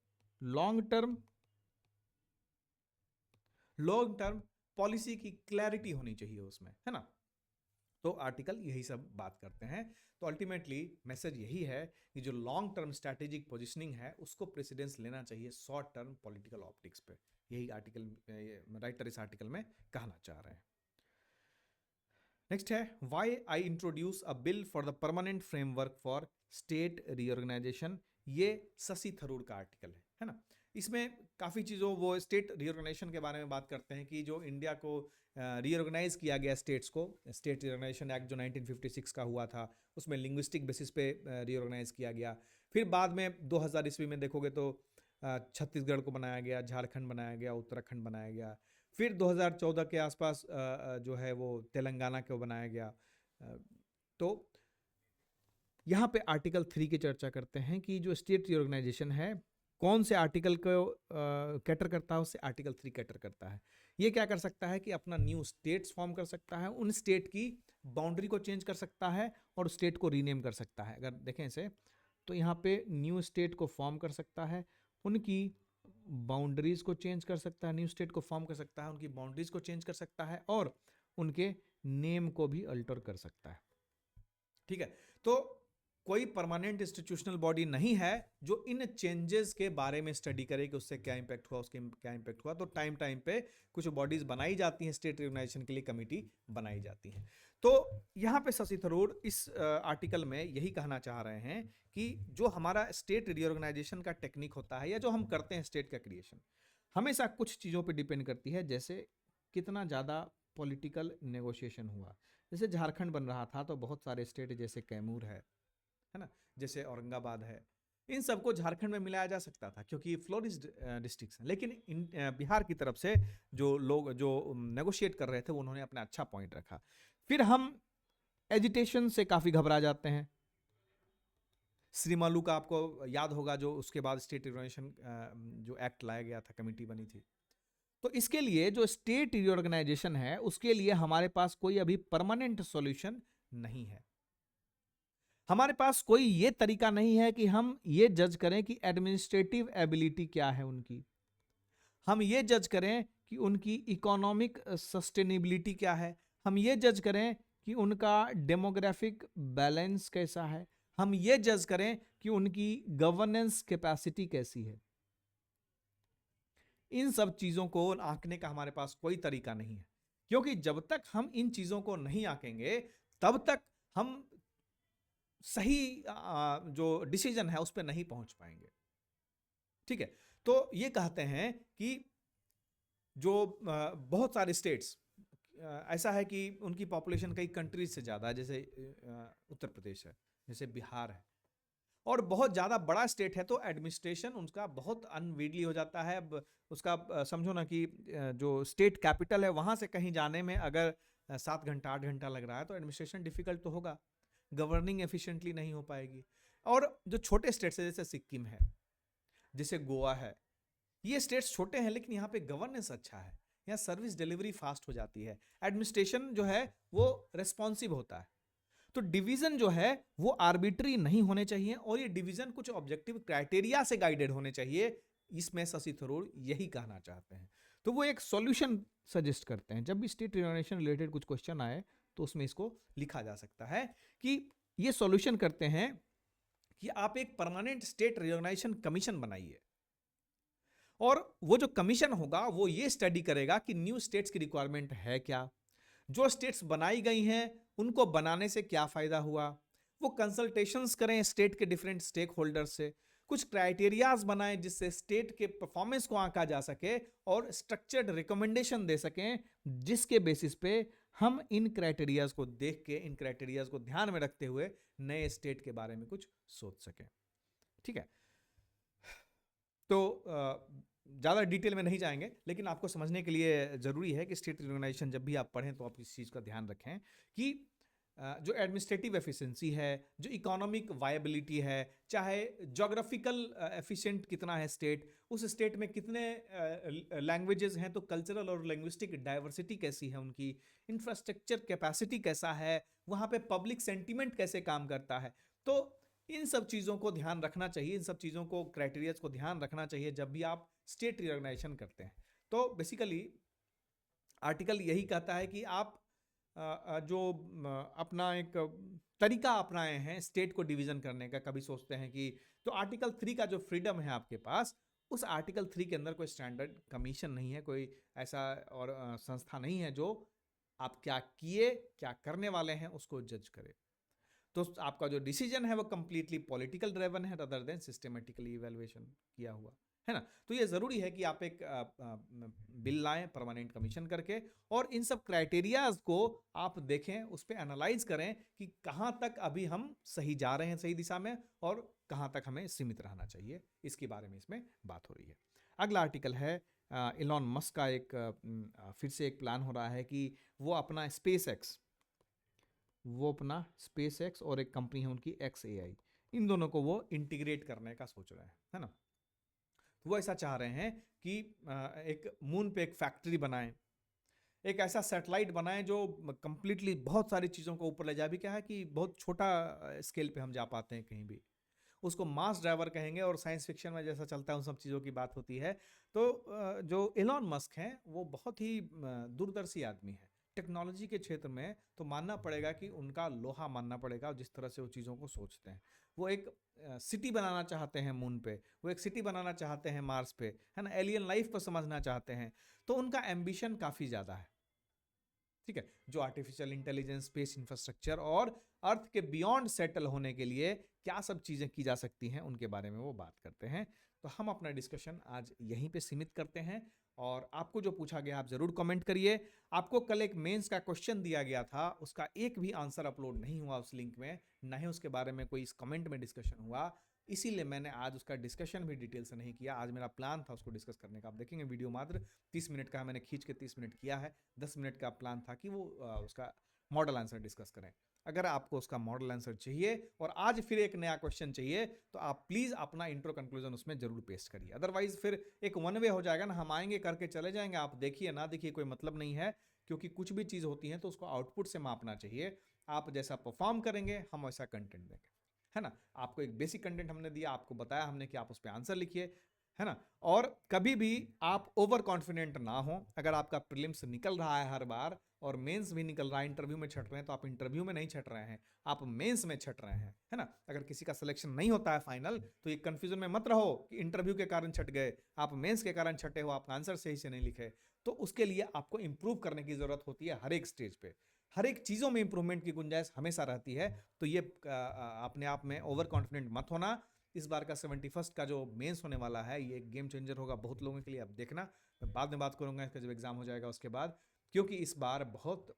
लॉन्ग टर्म पॉलिसी की क्लैरिटी होनी चाहिए उसमें, है ना? तो आर्टिकल यही सब बात करते हैं। तो अल्टीमेटली मैसेज यही है कि जो लॉन्ग टर्म स्ट्रैटेजिक पोजीशनिंग है उसको प्रेसिडेंस लेना चाहिए शॉर्ट टर्म पॉलिटिकल ऑप्टिक्स पे। यही आर्टिकल राइटर इस आर्टिकल में कहना चाह रहे हैं। नेक्स्ट है, why I introduce a bill for the permanent framework for state reorganisation. ये शशि थरूर का आर्टिकल है ना? इसमें काफ़ी चीज़ों, वो स्टेट रीऑर्गेनाइजेशन के बारे में बात करते हैं कि जो इंडिया को रीऑर्गेनाइज किया गया स्टेट्स को, स्टेट रीऑर्गेनाइजेशन एक्ट जो 1956 का हुआ था उसमें लिंग्विस्टिक बेसिस पे रीऑर्गेनाइज किया गया। फिर बाद में 2000 ईस्वी में देखोगे तो छत्तीसगढ़ को बनाया गया, झारखंड बनाया गया, उत्तराखंड बनाया गया। फिर 2014 के आसपास जो है वो तेलंगाना को बनाया गया। तो यहाँ पे आर्टिकल 3 की चर्चा करते हैं कि जो स्टेट रीऑर्गेनाइजेशन है कौन से आर्टिकल को कैटर करता है, उससे आर्टिकल 3 कैटर करता है। ये क्या कर सकता है कि अपना न्यू स्टेट्स फॉर्म कर सकता है, उन स्टेट की बाउंड्री को चेंज कर सकता है और स्टेट को रीनेम कर सकता है। अगर देखें इसे तो यहाँ पे न्यू स्टेट को फॉर्म कर सकता है, उनकी बाउंड्रीज को चेंज कर सकता है, न्यू स्टेट को फॉर्म कर सकता है, उनकी बाउंड्रीज को चेंज कर सकता है और उनके नेम को भी अल्टर कर सकता है। ठीक है, तो कोई परमानेंट इंस्टीट्यूशनल बॉडी नहीं है जो इन चेंजेस के बारे में स्टडी करे कि उससे क्या इंपैक्ट हुआ, उसके क्या इंपैक्ट हुआ। तो टाइम टाइम पे कुछ बॉडीज बनाई जाती हैं, स्टेट रिकॉग्नाइजेशन के लिए कमेटी बनाई जाती है। तो यहाँ पे शशि थरूर इस आर्टिकल में यही कहना चाह रहे हैं कि जो हमारा स्टेट रिऑर्गेनाइजेशन का टेक्निक होता है या जो हम करते हैं स्टेट का क्रिएशन, हमेशा कुछ चीज़ों पे डिपेंड करती है। जैसे कितना ज़्यादा पॉलिटिकल नेगोशिएशन हुआ। जैसे झारखंड बन रहा था तो बहुत सारे स्टेट जैसे कैमूर है ना, जैसे औरंगाबाद है, इन सबको झारखंड में मिलाया जा सकता था क्योंकि फ्लोरिस्ट डिस्ट्रिक्ट्स हैं। लेकिन बिहार की तरफ से जो लोग जो नेगोशिएट कर रहे थे उन्होंने अपना अच्छा पॉइंट रखा। फिर हम एजिटेशन से काफ़ी घबरा जाते हैं। श्रीमालू का आपको याद होगा, जो उसके बाद स्टेट रिऑर्गेनाइजेशन जो एक्ट लाया गया था, कमेटी बनी थी। तो इसके लिए जो स्टेट रिऑर्गेनाइजेशन है उसके लिए हमारे पास कोई अभी परमानेंट सॉल्यूशन नहीं है। हमारे पास कोई ये तरीका नहीं है कि हम ये जज करें कि एडमिनिस्ट्रेटिव एबिलिटी क्या है उनकी, हम ये जज करें कि उनकी इकोनॉमिक सस्टेनेबिलिटी क्या है, हम ये जज करें कि उनका डेमोग्राफिक बैलेंस कैसा है, हम ये जज करें कि उनकी गवर्नेंस कैपेसिटी कैसी है। इन सब चीज़ों को आंकने का हमारे पास कोई तरीका नहीं है, क्योंकि जब तक हम इन चीज़ों को नहीं आंकेंगे तब तक हम सही जो डिसीजन है उस पर नहीं पहुंच पाएंगे। ठीक है, तो ये कहते हैं कि जो बहुत सारे स्टेट्स ऐसा है कि उनकी पॉपुलेशन कई कंट्रीज से ज़्यादा है, जैसे उत्तर प्रदेश है, जैसे बिहार है, और बहुत ज़्यादा बड़ा स्टेट है तो एडमिनिस्ट्रेशन उसका बहुत अनवीडली हो जाता है। अब उसका समझो ना कि जो स्टेट कैपिटल है वहाँ से कहीं जाने में अगर 7 घंटा 8 घंटा लग रहा है तो एडमिनिस्ट्रेशन डिफिकल्ट तो होगा, गवर्निंग एफिशिएंटली नहीं हो पाएगी। और जो छोटे स्टेट्स है जैसे सिक्किम है, जैसे गोवा है, ये स्टेट्स छोटे हैं लेकिन यहाँ पे गवर्नेंस अच्छा है, यहाँ सर्विस डिलीवरी फास्ट हो जाती है, एडमिनिस्ट्रेशन जो है वो रेस्पॉन्सिव होता है। तो डिवीजन जो है वो आर्बिट्री नहीं होने चाहिए और ये डिवीजन कुछ ऑब्जेक्टिव क्राइटेरिया से गाइडेड होने चाहिए। इसमें शशि थरूर यही कहना चाहते हैं। तो वो एक सॉल्यूशन सजेस्ट करते हैं। जब भी स्टेट रिऑर्गेनाइजेशन रिलेटेड कुछ क्वेश्चन आए तो उसमें इसको लिखा जा सकता है कि ये सॉल्यूशन करते हैं कि आप एक परमानेंट स्टेट रिऑर्गेनाइजेशन कमीशन बनाइए और वो जो कमीशन होगा वो ये स्टडी करेगा कि न्यू स्टेट्स की रिक्वायरमेंट है क्या, जो स्टेट्स बनाई गई हैं उनको बनाने से क्या फायदा हुआ, वो कंसल्टेशंस करें स्टेट के डिफरेंट स्टेक होल्डर्स से, कुछ क्राइटेरियाज बनाएं जिससे स्टेट के परफॉर्मेंस को आंका जा सके और स्ट्रक्चर्ड रिकमेंडेशन दे सकें, जिसके बेसिस पे हम इन क्राइटेरियाज को देख के, इन क्राइटेरियाज को ध्यान में रखते हुए नए स्टेट के बारे में कुछ सोच सकें। ठीक है, तो ज़्यादा डिटेल में नहीं जाएंगे, लेकिन आपको समझने के लिए ज़रूरी है कि स्टेट रिऑर्गेनाइजेशन जब भी आप पढ़ें तो आप इस चीज़ का ध्यान रखें कि जो एडमिनिस्ट्रेटिव एफिशिएंसी है, जो इकोनॉमिक वायबिलिटी है, चाहे जोग्राफिकल एफिशिएंट कितना है स्टेट, उस स्टेट में कितने लैंग्वेजेस हैं, तो कल्चरल और लैंग्विस्टिक डाइवर्सिटी कैसी है उनकी, इंफ्रास्ट्रक्चर कैपेसिटी कैसा है, वहाँ पे पब्लिक सेंटीमेंट कैसे काम करता है। तो इन सब चीज़ों को ध्यान रखना चाहिए, इन सब चीज़ों को क्राइटेरियाज को ध्यान रखना चाहिए जब भी आप स्टेट रिऑर्गेनाइजेशन करते हैं। तो बेसिकली आर्टिकल यही कहता है कि आप जो अपना एक तरीका अपनाए हैं स्टेट को डिवीजन करने का, कभी सोचते हैं कि, तो आर्टिकल 3 का जो फ्रीडम है आपके पास, उस आर्टिकल 3 के अंदर कोई स्टैंडर्ड कमीशन नहीं है, कोई ऐसा और संस्था नहीं है जो आप क्या किए, क्या करने वाले हैं उसको जज करे। तो आपका जो डिसीजन है वो कंप्लीटली पॉलिटिकल ड्राइवन है अदर देन सिस्टमेटिकली इवैल्यूएशन किया हुआ है ना। तो ये ज़रूरी है कि आप एक बिल लाएं परमानेंट कमीशन करके और इन सब क्राइटेरियाज को आप देखें, उस पर एनालाइज करें कि कहाँ तक अभी हम सही जा रहे हैं, सही दिशा में, और कहाँ तक हमें सीमित रहना चाहिए, इसके बारे में इसमें बात हो रही है। अगला आर्टिकल है इलॉन मस्क का एक फिर से एक प्लान हो रहा है कि वो अपना स्पेस एक्स और एक कंपनी है उनकी XAI, इन दोनों को वो इंटीग्रेट करने का सोच रहे हैं, है ना। वो ऐसा चाह रहे हैं कि एक मून पे एक फैक्ट्री बनाएं एक ऐसा सैटेलाइट बनाएं जो कंप्लीटली बहुत सारी चीज़ों को ऊपर ले जाए। भी क्या है कि बहुत छोटा स्केल पे हम जा पाते हैं कहीं भी, उसको मास ड्राइवर कहेंगे। और साइंस फिक्शन में जैसा चलता है उन सब चीज़ों की बात होती है। तो जो एलॉन मस्क हैं वो बहुत ही दूरदर्शी आदमी है टेक्नोलॉजी के क्षेत्र में। तो मानना पड़ेगा कि उनका लोहा मानना पड़ेगा जिस तरह से वो चीज़ों को सोचते हैं। वो एक सिटी बनाना चाहते हैं मून पे, वो एक सिटी बनाना चाहते हैं मार्स पे, है ना, एलियन लाइफ को समझना चाहते हैं। तो उनका एम्बिशन काफ़ी ज़्यादा है, ठीक है। जो आर्टिफिशियल इंटेलिजेंस, स्पेस इंफ्रास्ट्रक्चर और अर्थ के बियॉन्ड सेटल होने के लिए क्या सब चीज़ें की जा सकती हैं उनके बारे में वो बात करते हैं। तो हम अपना डिस्कशन आज यहीं पे सीमित करते हैं। और आपको जो पूछा गया आप जरूर कमेंट करिए। आपको कल एक मेंस का क्वेश्चन दिया गया था, उसका एक भी आंसर अपलोड नहीं हुआ उस लिंक में, ना ही उसके बारे में कोई इस कमेंट में डिस्कशन हुआ। इसीलिए मैंने आज उसका डिस्कशन भी डिटेल से नहीं किया। आज मेरा प्लान था उसको डिस्कस करने का। आप देखेंगे वीडियो मात्र 30 मिनट का, मैंने खींच के 30 मिनट किया है। 10 मिनट का प्लान था कि वो उसका मॉडल आंसर डिस्कस करें। अगर आपको उसका मॉडल आंसर चाहिए और आज फिर एक नया क्वेश्चन चाहिए तो आप प्लीज़ अपना इंट्रो कंक्लूजन उसमें जरूर पेस्ट करिए। अदरवाइज फिर एक वन वे हो जाएगा ना, हम आएंगे करके चले जाएंगे, आप देखिए ना देखिए कोई मतलब नहीं है। क्योंकि कुछ भी चीज़ होती है तो उसको आउटपुट से मापना चाहिए। आप जैसा परफॉर्म करेंगे हम वैसा कंटेंट देंगे, है ना। आपको एक बेसिक कंटेंट हमने दिया, आपको बताया हमने कि आप उस पर आंसर लिखिए, है ना। और कभी भी आप ओवर कॉन्फिडेंट ना हो। अगर आपका प्रीलिम्स निकल रहा है हर बार और मेंस भी निकल रहा है, इंटरव्यू में छट रहे हैं, तो आप इंटरव्यू में नहीं छट रहे हैं, आप मेंस में छट रहे हैं, है ना। अगर किसी का सिलेक्शन नहीं होता है फाइनल तो ये कंफ्यूजन में मत रहो कि इंटरव्यू के कारण छट गए, आप मेंस के कारण छटे हो, आप आंसर सही से नहीं लिखे। तो उसके लिए आपको इंप्रूव करने की जरूरत होती है। हर एक स्टेज पे हर एक चीज़ों में इंप्रूवमेंट की गुंजाइश हमेशा रहती है। तो ये अपने आप में ओवर कॉन्फिडेंट मत होना। इस बार का 71st का जो मेंस होने वाला है ये एक गेम चेंजर होगा बहुत लोगों के लिए। अब देखना, मैं बाद में बात करूंगा इसका जब एग्जाम हो जाएगा उसके बाद। क्योंकि इस बार बहुत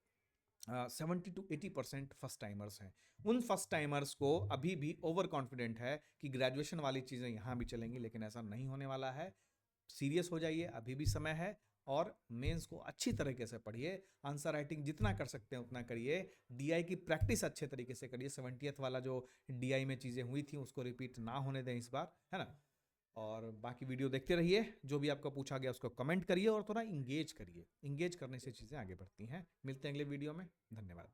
70 to 80% फर्स्ट टाइमर्स हैं। उन फर्स्ट टाइमर्स को अभी भी ओवर कॉन्फिडेंट है कि ग्रेजुएशन वाली चीज़ें यहाँ भी चलेंगी, लेकिन ऐसा नहीं होने वाला है। सीरियस हो जाइए, अभी भी समय है। और मेंस को अच्छी तरीके से पढ़िए, आंसर राइटिंग जितना कर सकते हैं उतना करिए, डीआई की प्रैक्टिस अच्छे तरीके से करिए। 70th वाला जो डीआई में चीज़ें हुई थी उसको रिपीट ना होने दें इस बार, है ना। और बाकी वीडियो देखते रहिए, जो भी आपको पूछा गया उसको कमेंट करिए और थोड़ा इंगेज करिए। इंगेज करने से चीज़ें आगे बढ़ती हैं। मिलते हैं अगले वीडियो में। धन्यवाद।